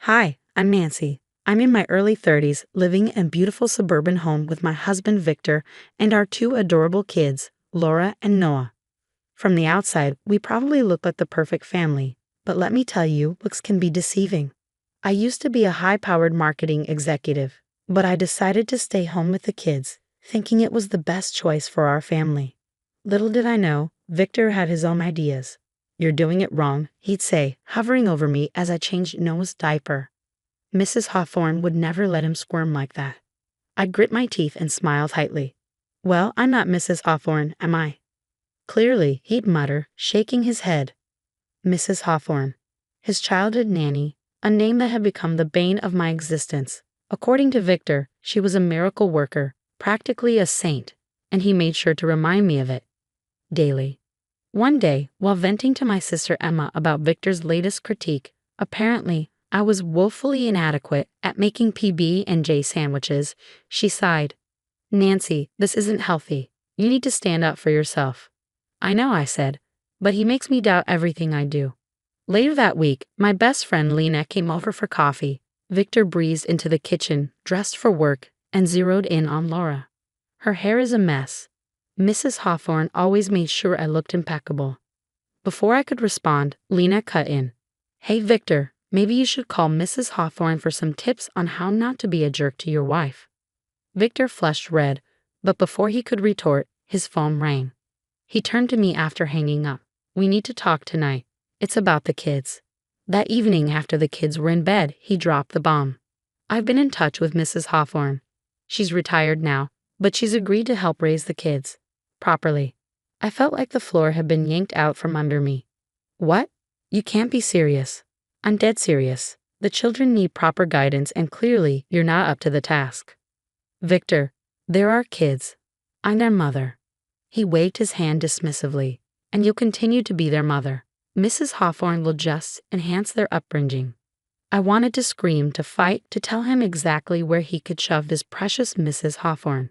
Hi, I'm Nancy. I'm in my early 30s, living in a beautiful suburban home with my husband Victor and our two adorable kids, Laura and Noah. From the outside, we probably look like the perfect family, but let me tell you, looks can be deceiving. I used to be a high-powered marketing executive, but I decided to stay home with the kids, thinking it was the best choice for our family. Little did I know, Victor had his own ideas. "You're doing it wrong," he'd say, hovering over me as I changed Noah's diaper. Mrs. Hawthorne would never let him squirm like that. I'd grit my teeth and smile tightly. "Well, I'm not Mrs. Hawthorne, am I?" "Clearly," he'd mutter, shaking his head. Mrs. Hawthorne. His childhood nanny, a name that had become the bane of my existence. According to Victor, she was a miracle worker, practically a saint, and he made sure to remind me of it. Daily. One day, while venting to my sister Emma about Victor's latest critique, apparently, I was woefully inadequate at making PB&J sandwiches, she sighed. "Nancy, this isn't healthy. You need to stand up for yourself." "I know," I said, "but he makes me doubt everything I do." Later that week, my best friend Lena came over for coffee. Victor breezed into the kitchen, dressed for work, and zeroed in on Laura. Her hair is a mess. Mrs. Hawthorne always made sure I looked impeccable. Before I could respond, Lena cut in. "Hey Victor, maybe you should call Mrs. Hawthorne for some tips on how not to be a jerk to your wife." Victor flushed red, but before he could retort, his phone rang. He turned to me after hanging up. "We need to talk tonight. It's about the kids." That evening after the kids were in bed, he dropped the bomb. "I've been in touch with Mrs. Hawthorne. She's retired now, but she's agreed to help raise the kids. Properly." I felt like the floor had been yanked out from under me. "What? You can't be serious." "I'm dead serious. The children need proper guidance and clearly you're not up to the task." "Victor, they're our kids. I'm their mother." He waved his hand dismissively. "And you'll continue to be their mother. Mrs. Hawthorne will just enhance their upbringing." I wanted to scream, to fight, to tell him exactly where he could shove this precious Mrs. Hawthorne.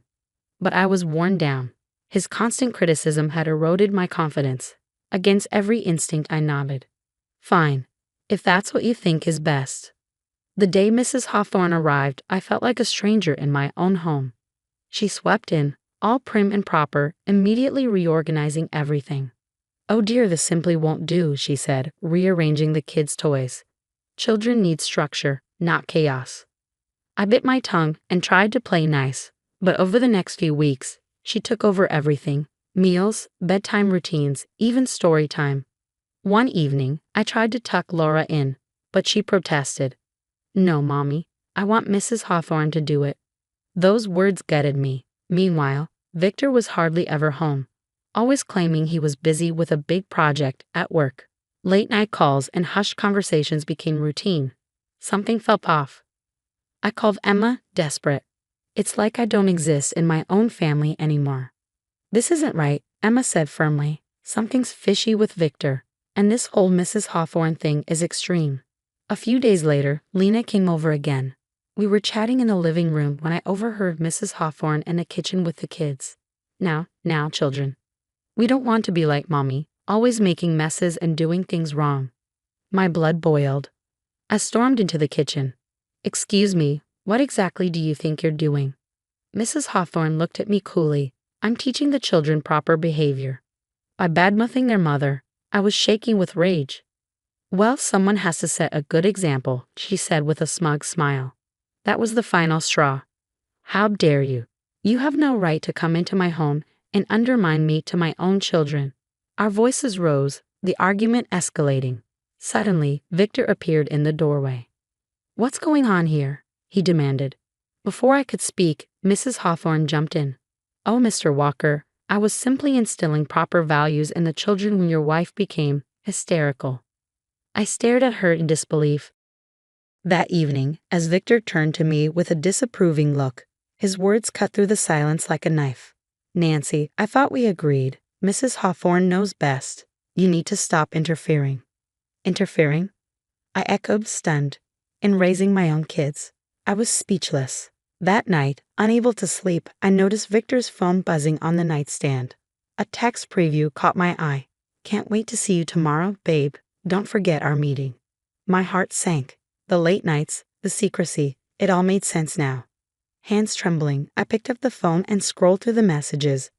But I was worn down. His constant criticism had eroded my confidence. Against every instinct I nodded. "Fine, if that's what you think is best." The day Mrs. Hawthorne arrived, I felt like a stranger in my own home. She swept in, all prim and proper, immediately reorganizing everything. "Oh dear, this simply won't do," she said, rearranging the kids' toys. "Children need structure, not chaos." I bit my tongue and tried to play nice, but over the next few weeks, she took over everything: meals, bedtime routines, even story time. One evening, I tried to tuck Laura in, but she protested. "No, Mommy, I want Mrs. Hawthorne to do it." Those words gutted me. Meanwhile, Victor was hardly ever home, always claiming he was busy with a big project at work. Late-night calls and hushed conversations became routine. Something felt off. I called Emma, desperate. "It's like I don't exist in my own family anymore." "This isn't right," Emma said firmly. "Something's fishy with Victor, and this whole Mrs. Hawthorne thing is extreme." A few days later, Lena came over again. We were chatting in the living room when I overheard Mrs. Hawthorne in the kitchen with the kids. Now, children. We don't want to be like Mommy, always making messes and doing things wrong." My blood boiled. I stormed into the kitchen. "Excuse me, what exactly do you think you're doing?" Mrs. Hawthorne looked at me coolly. "I'm teaching the children proper behavior." By badmouthing their mother, I was shaking with rage. "Well, someone has to set a good example," she said with a smug smile. That was the final straw. "How dare you? You have no right to come into my home and undermine me to my own children." Our voices rose, the argument escalating. Suddenly, Victor appeared in the doorway. "What's going on here?" he demanded. Before I could speak, Mrs. Hawthorne jumped in. "Oh, Mr. Walker, I was simply instilling proper values in the children when your wife became hysterical." I stared at her in disbelief. That evening, as Victor turned to me with a disapproving look, his words cut through the silence like a knife. "Nancy, I thought we agreed. Mrs. Hawthorne knows best. You need to stop interfering." "Interfering?" I echoed, stunned. "In raising my own kids." I was speechless. That night, unable to sleep, I noticed Victor's phone buzzing on the nightstand. A text preview caught my eye. "Can't wait to see you tomorrow, babe. Don't forget our meeting." My heart sank. The late nights, the secrecy, it all made sense now. Hands trembling, I picked up the phone and scrolled through the messages.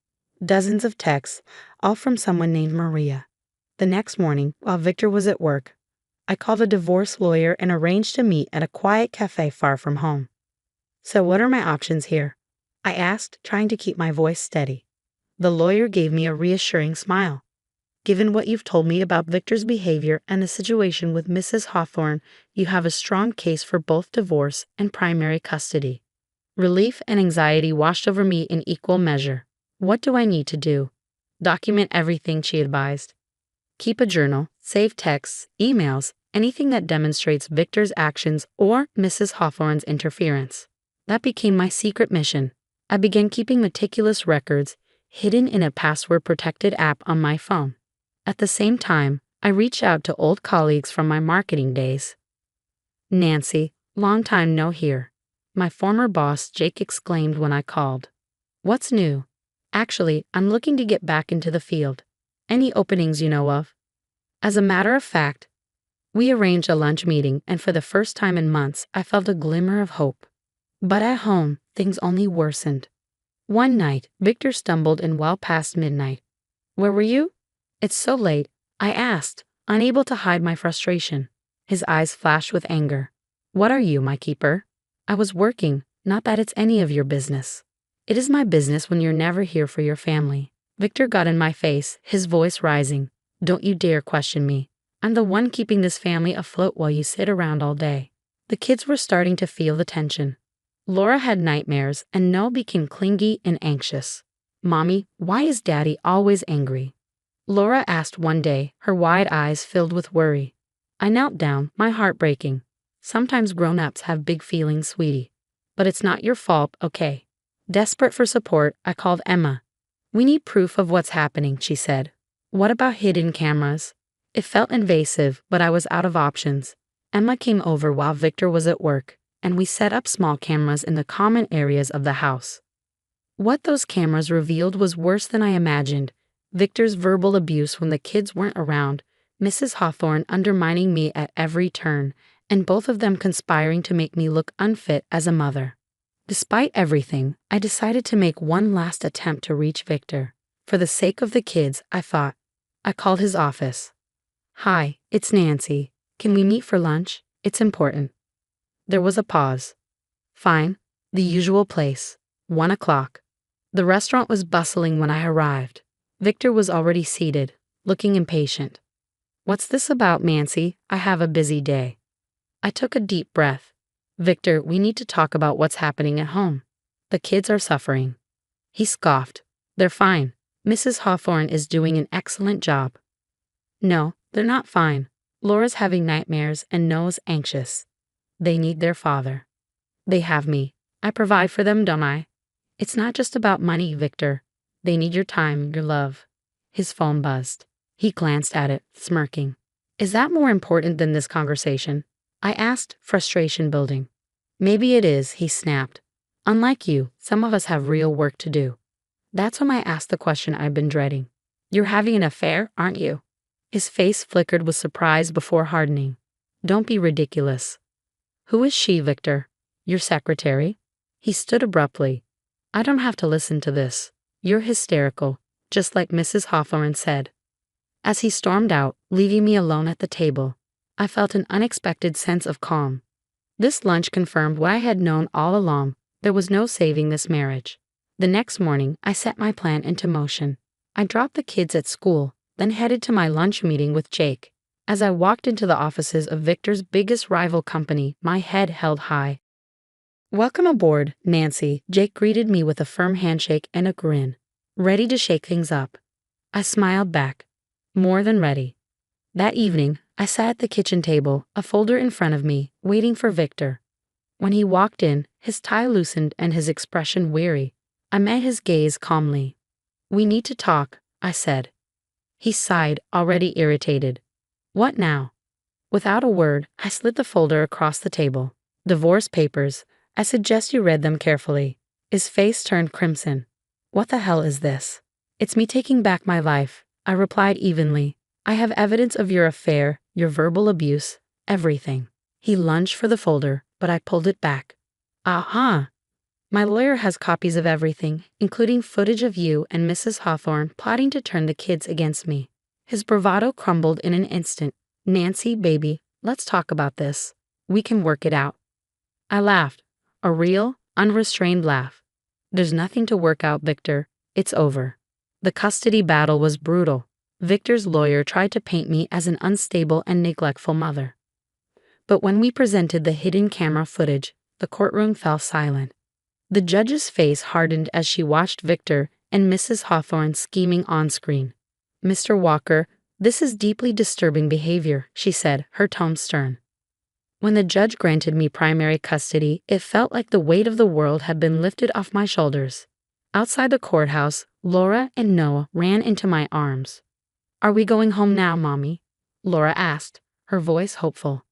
Dozens of texts, all from someone named Maria. The next morning, while Victor was at work, I called a divorce lawyer and arranged to meet at a quiet cafe far from home. "So what are my options here?" I asked, trying to keep my voice steady. The lawyer gave me a reassuring smile. "Given what you've told me about Victor's behavior and the situation with Mrs. Hawthorne, you have a strong case for both divorce and primary custody." Relief and anxiety washed over me in equal measure. "What do I need to do?" "Document everything," she advised. "Keep a journal, save texts, emails, anything that demonstrates Victor's actions or Mrs. Hawthorne's interference." That became my secret mission. I began keeping meticulous records, hidden in a password-protected app on my phone. At the same time, I reached out to old colleagues from my marketing days. "Nancy, long time no hear," my former boss Jake exclaimed when I called. "What's new?" "Actually, I'm looking to get back into the field. Any openings you know of?" As a matter of fact, we arranged a lunch meeting, and for the first time in months, I felt a glimmer of hope. But at home, things only worsened. One night, Victor stumbled in well past midnight. "Where were you?" "It's so late," I asked, unable to hide my frustration. His eyes flashed with anger. "What are you, my keeper?" "I was working, not that it's any of your business." "It is my business when you're never here for your family." Victor got in my face, his voice rising. "Don't you dare question me. I'm the one keeping this family afloat while you sit around all day." The kids were starting to feel the tension. Laura had nightmares, and Noah became clingy and anxious. "Mommy, why is Daddy always angry?" Laura asked one day, her wide eyes filled with worry. I knelt down, my heart breaking. "Sometimes grown-ups have big feelings, sweetie. But it's not your fault, okay?" Desperate for support, I called Emma. "We need proof of what's happening," she said. "What about hidden cameras?" It felt invasive, but I was out of options. Emma came over while Victor was at work, and we set up small cameras in the common areas of the house. What those cameras revealed was worse than I imagined. Victor's verbal abuse when the kids weren't around, Mrs. Hawthorne undermining me at every turn, and both of them conspiring to make me look unfit as a mother. Despite everything, I decided to make one last attempt to reach Victor. For the sake of the kids, I thought. I called his office. "Hi, it's Nancy. Can we meet for lunch? It's important." There was a pause. "Fine. The usual place. 1 o'clock. The restaurant was bustling when I arrived. Victor was already seated, looking impatient. "What's this about, Nancy? I have a busy day." I took a deep breath. "Victor, we need to talk about what's happening at home. The kids are suffering." He scoffed. "They're fine. Mrs. Hawthorne is doing an excellent job." "No, they're not fine. Laura's having nightmares and Noah's anxious. They need their father." "They have me. I provide for them, don't I?" "It's not just about money, Victor. They need your time, your love." His phone buzzed. He glanced at it, smirking. "Is that more important than this conversation?" I asked, frustration building. "Maybe it is," he snapped. "Unlike you, some of us have real work to do." That's when I asked the question I've been dreading. "You're having an affair, aren't you?" His face flickered with surprise before hardening. "Don't be ridiculous." "Who is she, Victor? Your secretary?" He stood abruptly. "I don't have to listen to this. You're hysterical, just like Mrs. Hawthorne said." As he stormed out, leaving me alone at the table, I felt an unexpected sense of calm. This lunch confirmed what I had known all along. There was no saving this marriage. The next morning, I set my plan into motion. I dropped the kids at school, then headed to my lunch meeting with Jake. As I walked into the offices of Victor's biggest rival company, my head held high. "Welcome aboard, Nancy," Jake greeted me with a firm handshake and a grin. "Ready to shake things up?" I smiled back. More than ready. That evening, I sat at the kitchen table, a folder in front of me, waiting for Victor. When he walked in, his tie loosened and his expression weary. I met his gaze calmly. "We need to talk," I said. He sighed, already irritated. "What now?" Without a word, I slid the folder across the table. "Divorce papers. I suggest you read them carefully." His face turned crimson. "What the hell is this?" "It's me taking back my life," I replied evenly. "I have evidence of your affair, your verbal abuse, everything." He lunged for the folder, but I pulled it back. Aha! My lawyer has copies of everything, including footage of you and Mrs. Hawthorne plotting to turn the kids against me. His bravado crumbled in an instant. Nancy, baby, let's talk about this. We can work it out. I laughed, a real, unrestrained laugh. There's nothing to work out, Victor. It's over. The custody battle was brutal. Victor's lawyer tried to paint me as an unstable and neglectful mother. But when we presented the hidden camera footage, the courtroom fell silent. The judge's face hardened as she watched Victor and Mrs. Hawthorne scheming on screen. Mr. Walker, this is deeply disturbing behavior, she said, her tone stern. When the judge granted me primary custody, it felt like the weight of the world had been lifted off my shoulders. Outside the courthouse, Laura and Noah ran into my arms. Are we going home now, Mommy? Laura asked, her voice hopeful.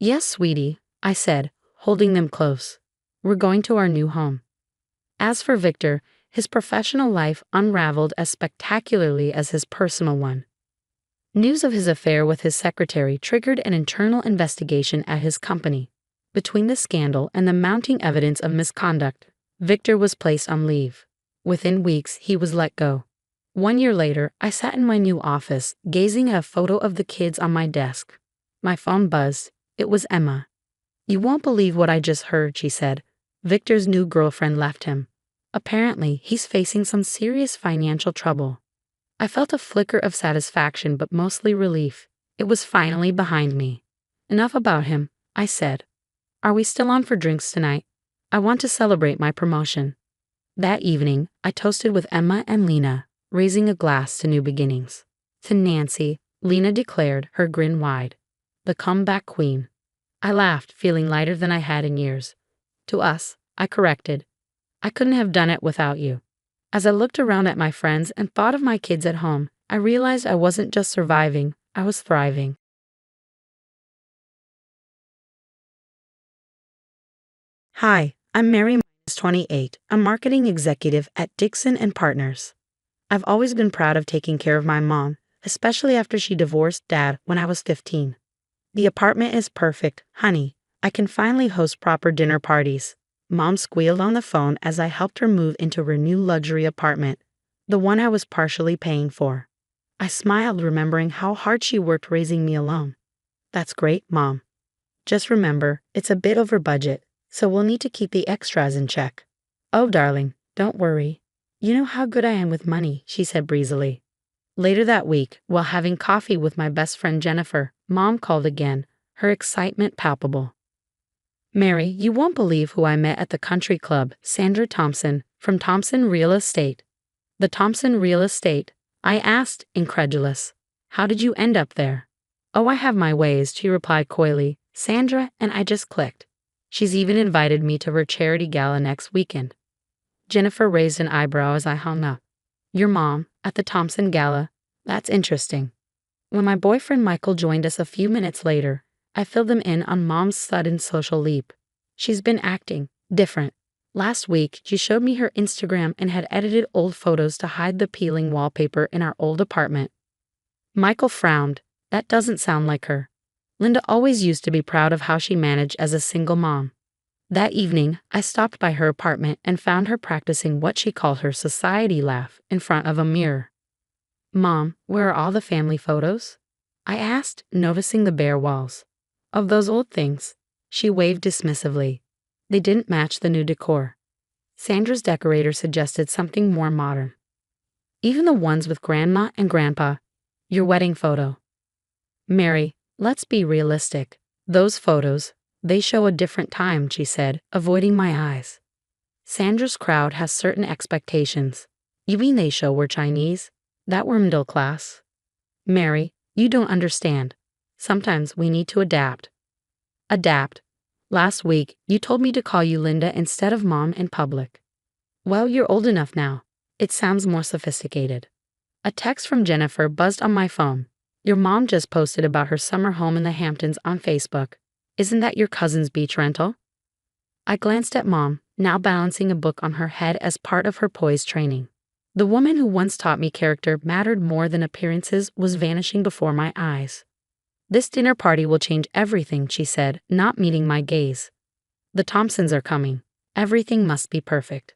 Yes, sweetie, I said, holding them close. We're going to our new home. As for Victor, his professional life unraveled as spectacularly as his personal one. News of his affair with his secretary triggered an internal investigation at his company. Between the scandal and the mounting evidence of misconduct, Victor was placed on leave. Within weeks, he was let go. 1 year later, I sat in my new office, gazing at a photo of the kids on my desk. My phone buzzed. It was Emma. You won't believe what I just heard, she said. Victor's new girlfriend left him. Apparently, he's facing some serious financial trouble. I felt a flicker of satisfaction, but mostly relief. It was finally behind me. Enough about him, I said. Are we still on for drinks tonight? I want to celebrate my promotion. That evening, I toasted with Emma and Lena, raising a glass to new beginnings. To Nancy, Lena declared, her grin wide. The comeback queen. I laughed, feeling lighter than I had in years. To us, I corrected. I couldn't have done it without you. As I looked around at my friends and thought of my kids at home, I realized I wasn't just surviving, I was thriving. Hi, I'm Mary, 28, a marketing executive at Dixon & Partners. I've always been proud of taking care of my mom, especially after she divorced Dad when I was 15. The apartment is perfect, honey. I can finally host proper dinner parties. Mom squealed on the phone as I helped her move into her new luxury apartment, the one I was partially paying for. I smiled, remembering how hard she worked raising me alone. That's great, Mom. Just remember, it's a bit over budget, so we'll need to keep the extras in check. Oh, darling, don't worry. You know how good I am with money, she said breezily. Later that week, while having coffee with my best friend Jennifer, Mom called again, her excitement palpable. Mary, you won't believe who I met at the country club, Sandra Thompson, from Thompson Real Estate. The Thompson Real Estate? I asked, incredulous. How did you end up there? Oh, I have my ways, she replied coyly. Sandra and I just clicked. She's even invited me to her charity gala next weekend. Jennifer raised an eyebrow as I hung up. Your mom, at the Thompson Gala? That's interesting. When my boyfriend Michael joined us a few minutes later, I filled him in on Mom's sudden social leap. She's been acting different. Last week, she showed me her Instagram and had edited old photos to hide the peeling wallpaper in our old apartment. Michael frowned. That doesn't sound like her. Linda always used to be proud of how she managed as a single mom. That evening, I stopped by her apartment and found her practicing what she called her society laugh in front of a mirror. Mom, where are all the family photos? I asked, noticing the bare walls. Of those old things. She waved dismissively. They didn't match the new decor. Sandra's decorator suggested something more modern. Even the ones with Grandma and Grandpa. Your wedding photo. Mary, let's be realistic. Those photos, they show a different time, she said, avoiding my eyes. Sandra's crowd has certain expectations. You mean they show we're Chinese? That we're middle class? Mary, you don't understand. Sometimes we need to adapt. Adapt. Last week, you told me to call you Linda instead of Mom in public. Well, you're old enough now. It sounds more sophisticated. A text from Jennifer buzzed on my phone. Your mom just posted about her summer home in the Hamptons on Facebook. Isn't that your cousin's beach rental? I glanced at Mom, now balancing a book on her head as part of her poise training. The woman who once taught me character mattered more than appearances was vanishing before my eyes. This dinner party will change everything, she said, not meeting my gaze. The Thompsons are coming. Everything must be perfect.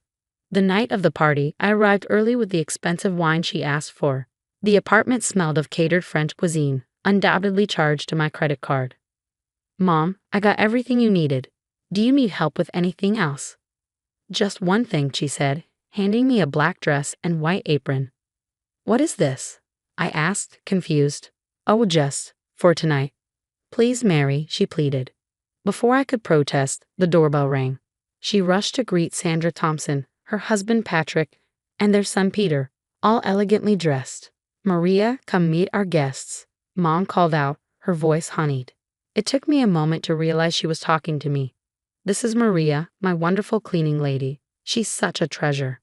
The night of the party, I arrived early with the expensive wine she asked for. The apartment smelled of catered French cuisine, undoubtedly charged to my credit card. Mom, I got everything you needed. Do you need help with anything else? Just one thing, she said, handing me a black dress and white apron. What is this? I asked, confused. Oh, just for tonight. Please, Mary, she pleaded. Before I could protest, the doorbell rang. She rushed to greet Sandra Thompson, her husband Patrick, and their son Peter, all elegantly dressed. Maria, come meet our guests, Mom called out, her voice honeyed. It took me a moment to realize she was talking to me. This is Maria, my wonderful cleaning lady. She's such a treasure.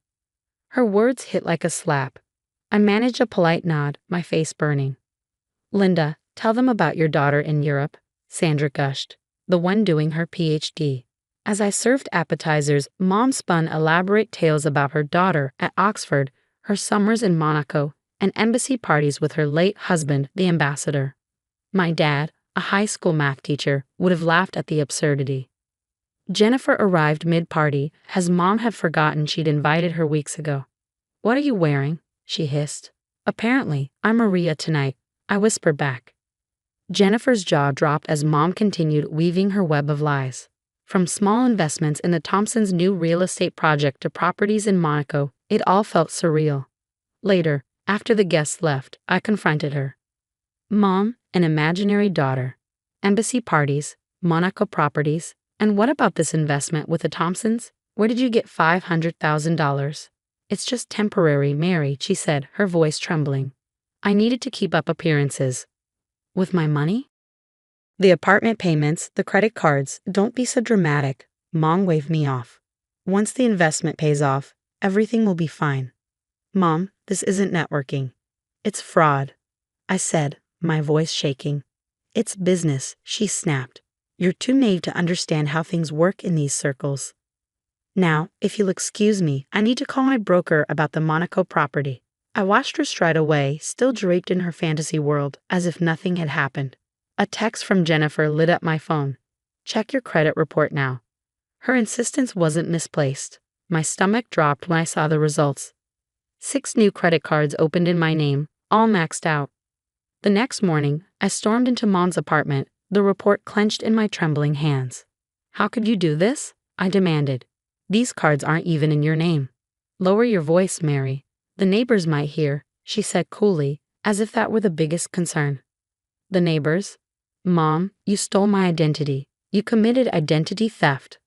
Her words hit like a slap. I managed a polite nod, my face burning. Linda, tell them about your daughter in Europe, Sandra gushed, the one doing her PhD. As I served appetizers, Mom spun elaborate tales about her daughter at Oxford, her summers in Monaco, and embassy parties with her late husband, the ambassador. My dad, a high school math teacher, would have laughed at the absurdity. Jennifer arrived mid-party, as Mom had forgotten she'd invited her weeks ago. What are you wearing? She hissed. Apparently, I'm Maria tonight, I whispered back. Jennifer's jaw dropped as Mom continued weaving her web of lies. From small investments in the Thompsons' new real estate project to properties in Monaco, it all felt surreal. Later, after the guests left, I confronted her. Mom, an imaginary daughter. Embassy parties, Monaco properties, and what about this investment with the Thompsons? Where did you get $500,000? It's just temporary, Mary, she said, her voice trembling. I needed to keep up appearances. With my money? The apartment payments, the credit cards, don't be so dramatic. Mom waved me off. Once the investment pays off, everything will be fine. Mom, this isn't networking. It's fraud, I said, my voice shaking. It's business, she snapped. You're too naive to understand how things work in these circles. Now, if you'll excuse me, I need to call my broker about the Monaco property. I watched her stride away, still draped in her fantasy world, as if nothing had happened. A text from Jennifer lit up my phone. Check your credit report now. Her insistence wasn't misplaced. My stomach dropped when I saw the results. 6 new credit cards opened in my name, all maxed out. The next morning, I stormed into Mom's apartment, the report clenched in my trembling hands. How could you do this? I demanded. These cards aren't even in your name. Lower your voice, Mary. The neighbors might hear, she said coolly, as if that were the biggest concern. The neighbors? Mom, you stole my identity. You committed identity theft.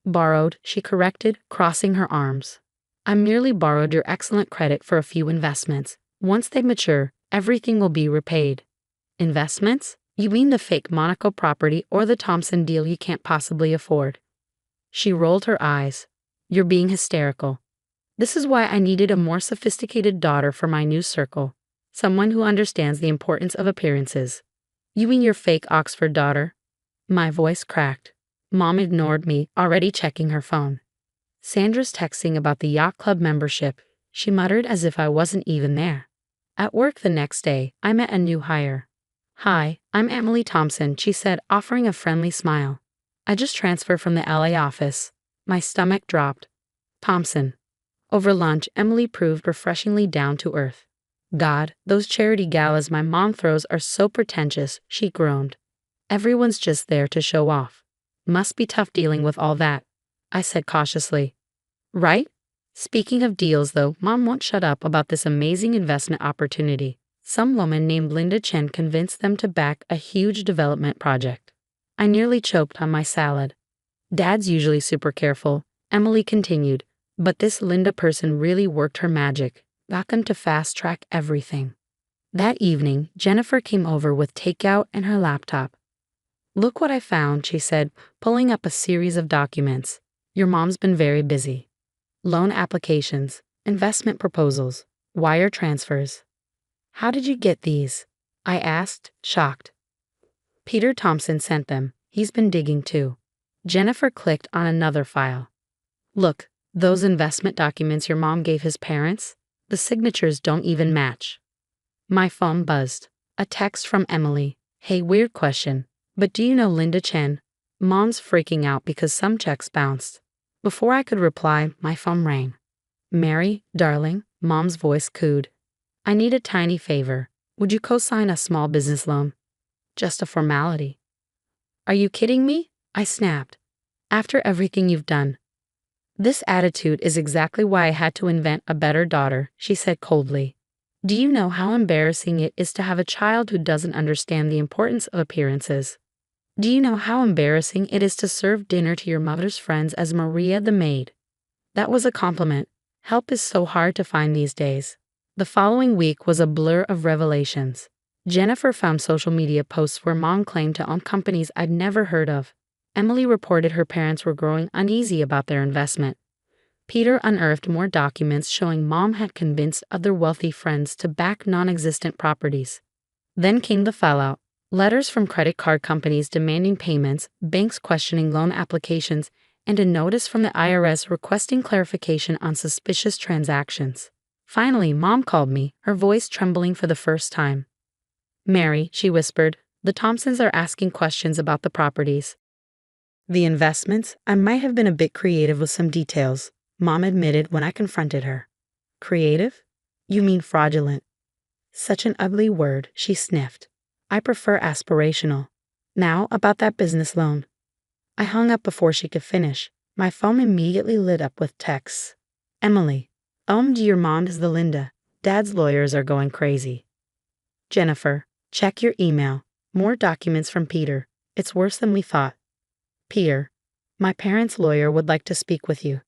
Borrowed, she corrected, crossing her arms. I merely borrowed your excellent credit for a few investments. Once they mature, everything will be repaid. Investments? You mean the fake Monaco property or the Thompson deal you can't possibly afford? She rolled her eyes. You're being hysterical. This is why I needed a more sophisticated daughter for my new circle. Someone who understands the importance of appearances. You mean your fake Oxford daughter? My voice cracked. Mom ignored me, already checking her phone. Sandra's texting about the yacht club membership, she muttered as if I wasn't even there. At work the next day, I met a new hire. Hi, I'm Emily Thompson, she said, offering a friendly smile. I just transferred from the LA office. My stomach dropped. Thompson. Over lunch, Emily proved refreshingly down to earth. God, those charity galas my mom throws are so pretentious, she groaned. Everyone's just there to show off. Must be tough dealing with all that, I said cautiously. Right? Speaking of deals though, Mom won't shut up about this amazing investment opportunity. Some woman named Linda Chen convinced them to back a huge development project. I nearly choked on my salad. Dad's usually super careful, Emily continued, but this Linda person really worked her magic, got them to fast-track everything. That evening, Jennifer came over with takeout and her laptop. Look what I found, she said, pulling up a series of documents. Your mom's been very busy. Loan applications, investment proposals, wire transfers. How did you get these? I asked, shocked. Peter Thompson sent them. He's been digging too. Jennifer clicked on another file. Look, those investment documents your mom gave his parents? The signatures don't even match. My phone buzzed. A text from Emily. Hey, weird question. But do you know Linda Chen? Mom's freaking out because some checks bounced. Before I could reply, my phone rang. Mary, darling, Mom's voice cooed. I need a tiny favor. Would you co-sign a small business loan? Just a formality. Are you kidding me? I snapped. After everything you've done. This attitude is exactly why I had to invent a better daughter, she said coldly. Do you know how embarrassing it is to have a child who doesn't understand the importance of appearances? Do you know how embarrassing it is to serve dinner to your mother's friends as Maria the maid? That was a compliment. Help is so hard to find these days. The following week was a blur of revelations. Jennifer found social media posts where Mom claimed to own companies I'd never heard of. Emily reported her parents were growing uneasy about their investment. Peter unearthed more documents showing Mom had convinced other wealthy friends to back non-existent properties. Then came the fallout. Letters from credit card companies demanding payments, banks questioning loan applications, and a notice from the IRS requesting clarification on suspicious transactions. Finally, Mom called me, her voice trembling for the first time. Mary, she whispered, the Thompsons are asking questions about the properties. The investments? I might have been a bit creative with some details, Mom admitted when I confronted her. Creative? You mean fraudulent. Such an ugly word, she sniffed. I prefer aspirational. Now, about that business loan. I hung up before she could finish. My phone immediately lit up with texts. Emily. Your mom is the Linda. Dad's lawyers are going crazy. Jennifer. Check your email. More documents from Peter. It's worse than we thought. Peter. My parents' lawyer would like to speak with you.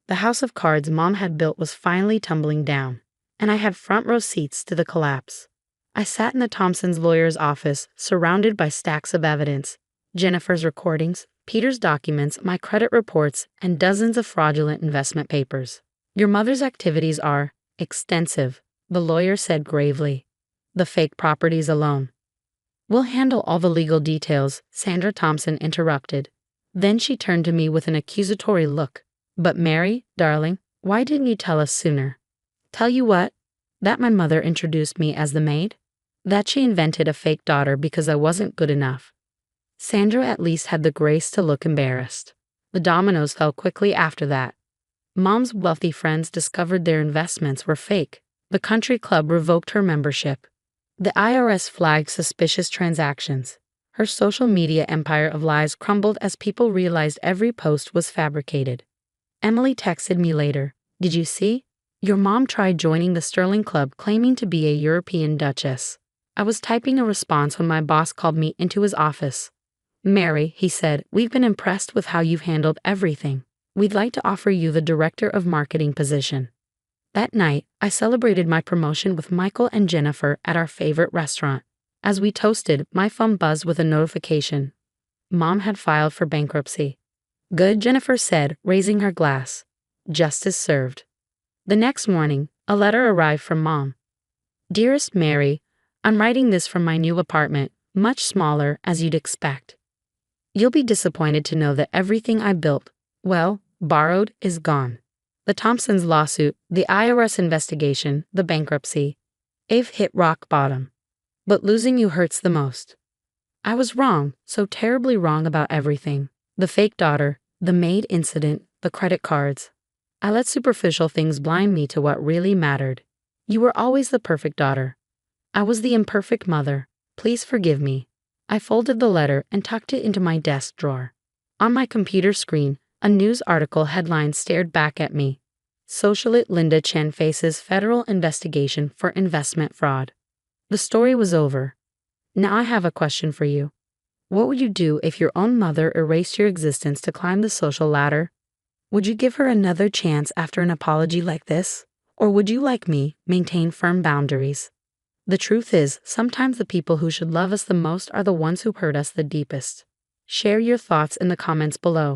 The house of cards Mom had built was finally tumbling down, and I had front row seats to the collapse. I sat in the Thompsons' lawyer's office, surrounded by stacks of evidence. Jennifer's recordings, Peter's documents, my credit reports, and dozens of fraudulent investment papers. Your mother's activities are extensive, the lawyer said gravely. The fake properties alone. We'll handle all the legal details, Sandra Thompson interrupted. Then she turned to me with an accusatory look. But Mary, darling, why didn't you tell us sooner? Tell you what? That my mother introduced me as the maid? That she invented a fake daughter because I wasn't good enough. Sandra at least had the grace to look embarrassed. The dominoes fell quickly after that. Mom's wealthy friends discovered their investments were fake. The country club revoked her membership. The IRS flagged suspicious transactions. Her social media empire of lies crumbled as people realized every post was fabricated. Emily texted me later. Did you see? Your mom tried joining the Sterling Club claiming to be a European duchess. I was typing a response when my boss called me into his office. Mary, he said, we've been impressed with how you've handled everything. We'd like to offer you the director of marketing position. That night, I celebrated my promotion with Michael and Jennifer at our favorite restaurant. As we toasted, my phone buzzed with a notification. Mom had filed for bankruptcy. Good, Jennifer said, raising her glass. Justice served. The next morning, a letter arrived from Mom. Dearest Mary, I'm writing this from my new apartment, much smaller as you'd expect. You'll be disappointed to know that everything I built, well, borrowed, is gone. The Thompsons' lawsuit, the IRS investigation, the bankruptcy. I've hit rock bottom. But losing you hurts the most. I was wrong, so terribly wrong about everything. The fake daughter, the maid incident, the credit cards. I let superficial things blind me to what really mattered. You were always the perfect daughter. I was the imperfect mother. Please forgive me. I folded the letter and tucked it into my desk drawer. On my computer screen, a news article headline stared back at me. Socialite Linda Chen faces federal investigation for investment fraud. The story was over. Now I have a question for you. What would you do if your own mother erased your existence to climb the social ladder? Would you give her another chance after an apology like this? Or would you, like me, maintain firm boundaries? The truth is, sometimes the people who should love us the most are the ones who hurt us the deepest. Share your thoughts in the comments below.